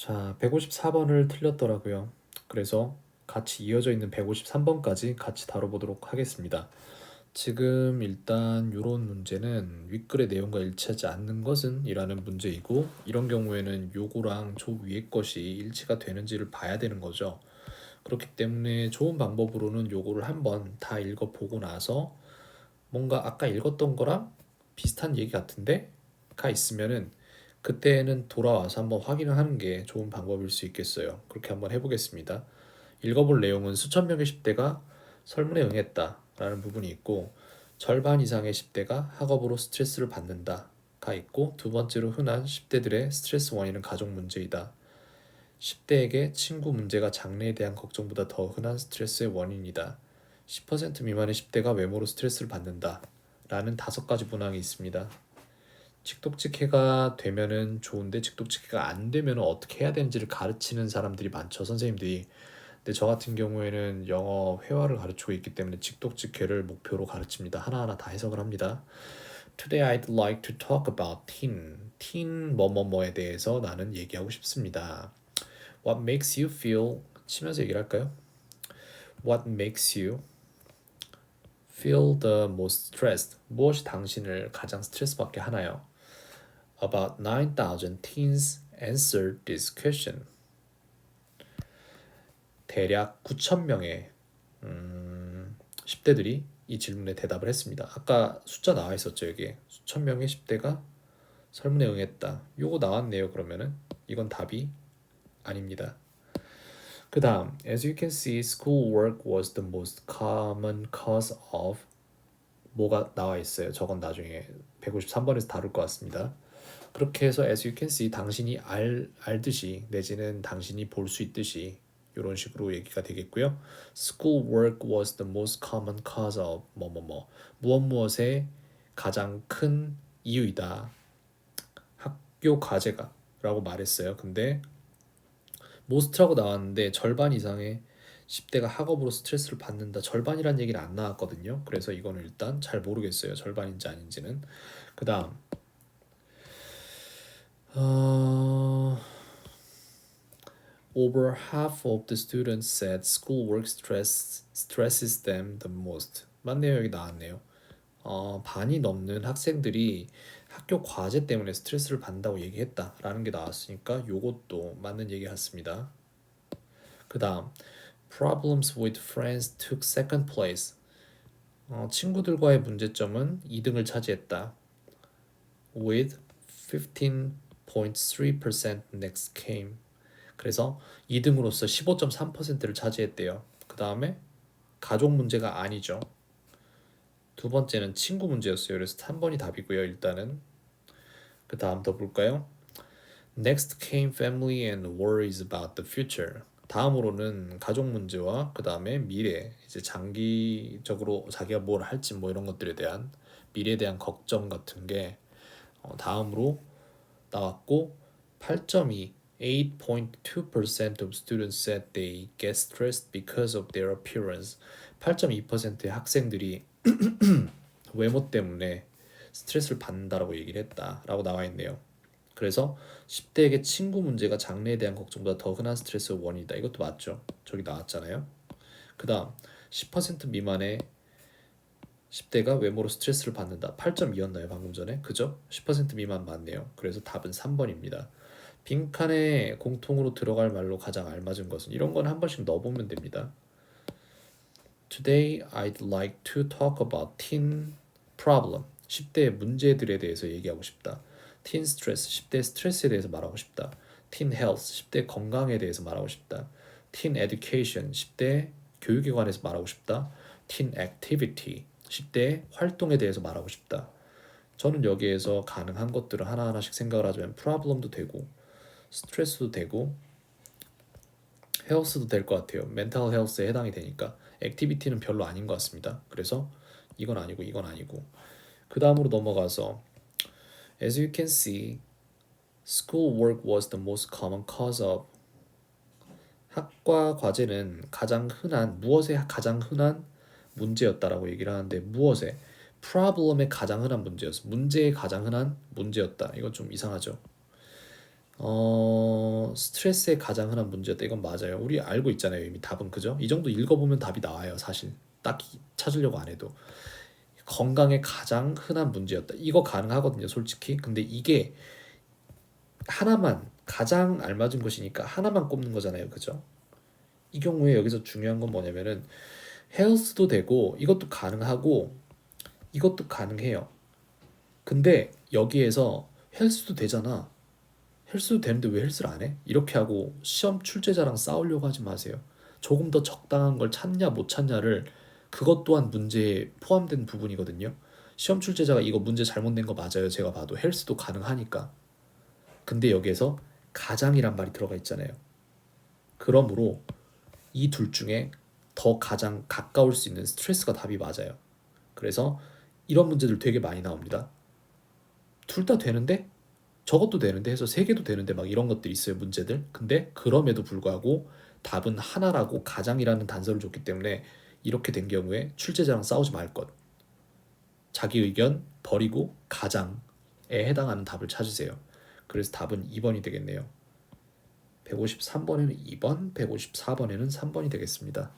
자, 154번을 틀렸더라고요. 그래서 같이 이어져 있는 153번까지 같이 다뤄보도록 하겠습니다. 지금 일단 이런 문제는 윗글의 내용과 일치하지 않는 것은 이라는 문제이고, 이런 경우에는 요거랑 저 위에 것이 일치가 되는지를 봐야 되는 거죠. 그렇기 때문에 좋은 방법으로는 요거를 한번 다 읽어보고 나서 뭔가 아까 읽었던 거랑 비슷한 얘기 같은데 가 있으면은 그때는 돌아와서 한번 확인을 하는 게 좋은 방법일 수 있겠어요. 그렇게 한번 해보겠습니다. 읽어볼 내용은 수천 명의 10대가 설문에 응했다라는 부분이 있고, 절반 이상의 10대가 학업으로 스트레스를 받는다가 있고, 두 번째로 흔한 10대들의 스트레스 원인은 가족 문제이다. 10대에게 친구 문제가 장래에 대한 걱정보다 더 흔한 스트레스의 원인이다. 10% 미만의 10대가 외모로 스트레스를 받는다. 라는 5가지 문항이 있습니다. 칙독직해가 되면은 좋은데 칙독직해가 안 되면은 어떻게 해야 되는지를 가르치는 사람들이 많죠, 선생님들이. 근데 저 같은 경우에는 영어 회화를 가르치고 있기 때문에 칙독직해를 목표로 가르칩니다. 하나하나 다 해석을 합니다. Today I'd like to talk about teen 뭐뭐뭐에 대해서 나는 얘기하고 싶습니다. What makes you feel 치면서 얘기를 할까요? What makes you feel the most stressed? 무엇이 당신을 가장 스트레스 받게 하나요? About 9,000 teens answered this question. 대략 9,000명의 10대들이 이 질문에 대답을 했습니다. 아까 숫자 나와 있었죠, 여기에. 수천 명의 10대가 설문에 응했다. 요거 나왔네요, 그러면은. 이건 답이 아닙니다. 그 다음, as you can see, schoolwork was the most common cause of 뭐가 나와 있어요. 저건 나중에 153번에서 다룰 것 같습니다. 그렇게 해서 as you can see, 당신이 알듯이 내지는 당신이 볼 수 있듯이 이런 식으로 얘기가 되겠고요. Schoolwork was the most common cause of 뭐뭐뭐 무엇 무엇의 가장 큰 이유이다. 학교 과제가 라고 말했어요. 근데 most라고 나왔는데 절반 이상의 10대가 학업으로 스트레스를 받는다. 절반이란 얘기는 안 나왔거든요. 그래서 이거는 일단 잘 모르겠어요. 절반인지 아닌지는. 그 다음 over half of the students said schoolwork stresses them the most. 맞네요. 여기 나왔네요. 반이 넘는 학생들이 학교 과제 때문에 스트레스를 받는다고 얘기했다라는 게 나왔으니까 요것도 맞는 얘기 같습니다. 그 다음 problems with friends took second place. 친구들과의 문제점은 2등을 차지했다. with 15.3% next came. 그래서 2등으로서 15.3%를 차지했대요. 그 다음에 가족 문제가 아니죠. 두 번째는 친구 문제였어요. 그래서 3번이 답이고요. 일단은 그 다음 더 볼까요? Next came family and worries about the future. 다음으로는 가족 문제와 그 다음에 미래, 이제 장기적으로 자기가 뭘 할지 뭐 이런 것들에 대한 미래에 대한 걱정 같은 게 다음으로 나왔고 8.2 8.2% of students said they get stressed because of their appearance. 8.2%의 학생들이 외모 때문에 스트레스를 받는다라고 얘기를 했다라고 나와 있네요. 그래서 10대에게 친구 문제가 장래에 대한 걱정보다 더 흔한 스트레스 원인이다. 이것도 맞죠? 저기 나왔잖아요. 그 다음 10% 미만의 10대가 외모로 스트레스를 받는다. 8.2였나요? 방금 전에? 그죠? 10% 미만 맞네요. 그래서 답은 3번입니다. 빈칸에 공통으로 들어갈 말로 가장 알맞은 것은 이런 건 한 번씩 넣어보면 됩니다. Today I'd like to talk about teen problem. 10대의 문제들에 대해서 얘기하고 싶다. teen stress, 10대 스트레스에 대해서 말하고 싶다. teen health, 10대 건강에 대해서 말하고 싶다. teen education, 10대 교육에 관해서 말하고 싶다. teen activity, 10대 활동에 대해서 말하고 싶다. 저는 여기에서 가능한 것들을 하나하나씩 생각을 하자면 problem도 되고 스트레스도 되고 헬스도 될 것 같아요. 멘탈 헬스에 해당이 되니까 액티비티는 별로 아닌 것 같습니다. 그래서 이건 아니고 이건 아니고 그 다음으로 넘어가서 As you can see, schoolwork was the most common cause of 학과 과제는 가장 흔한 무엇의 가장 흔한 문제였다라고 얘기를 하는데 무엇의 problem의 가장 흔한 문제였어. 문제의 가장 흔한 문제였다. 이건 좀 이상하죠. 스트레스의 가장 흔한 문제였다. 이건 맞아요. 우리 알고 있잖아요. 이미 답은 그죠? 이 정도 읽어보면 답이 나와요. 사실 딱히 찾으려고 안 해도. 건강에 가장 흔한 문제였다. 이거 가능하거든요, 솔직히. 근데 이게 하나만 가장 알맞은 것이니까 하나만 꼽는 거잖아요, 그죠? 이 경우에 여기서 중요한 건 뭐냐면은 헬스도 되고 이것도 가능하고 이것도 가능해요. 근데 여기에서 헬스도 되잖아. 헬스도 되는데 왜 헬스를 안 해? 이렇게 하고 시험 출제자랑 싸우려고 하지 마세요. 조금 더 적당한 걸 찾냐 못 찾냐를 그것 또한 문제에 포함된 부분이거든요. 시험 출제자가 이거 문제 잘못 낸 거 맞아요. 제가 봐도 헬스도 가능하니까. 근데 여기에서 가장이란 말이 들어가 있잖아요. 그러므로 이 둘 중에 더 가장 가까울 수 있는 스트레스가 답이 맞아요. 그래서 이런 문제들 되게 많이 나옵니다. 둘 다 되는데 저것도 되는데 해서 세 개도 되는데 막 이런 것들이 있어요, 문제들. 근데 그럼에도 불구하고 답은 하나라고 가장이라는 단서를 줬기 때문에 이렇게 된 경우에 출제자랑 싸우지 말 것. 자기 의견 버리고 가장에 해당하는 답을 찾으세요. 그래서 답은 2번이 되겠네요. 153번에는 2번, 154번에는 3번이 되겠습니다.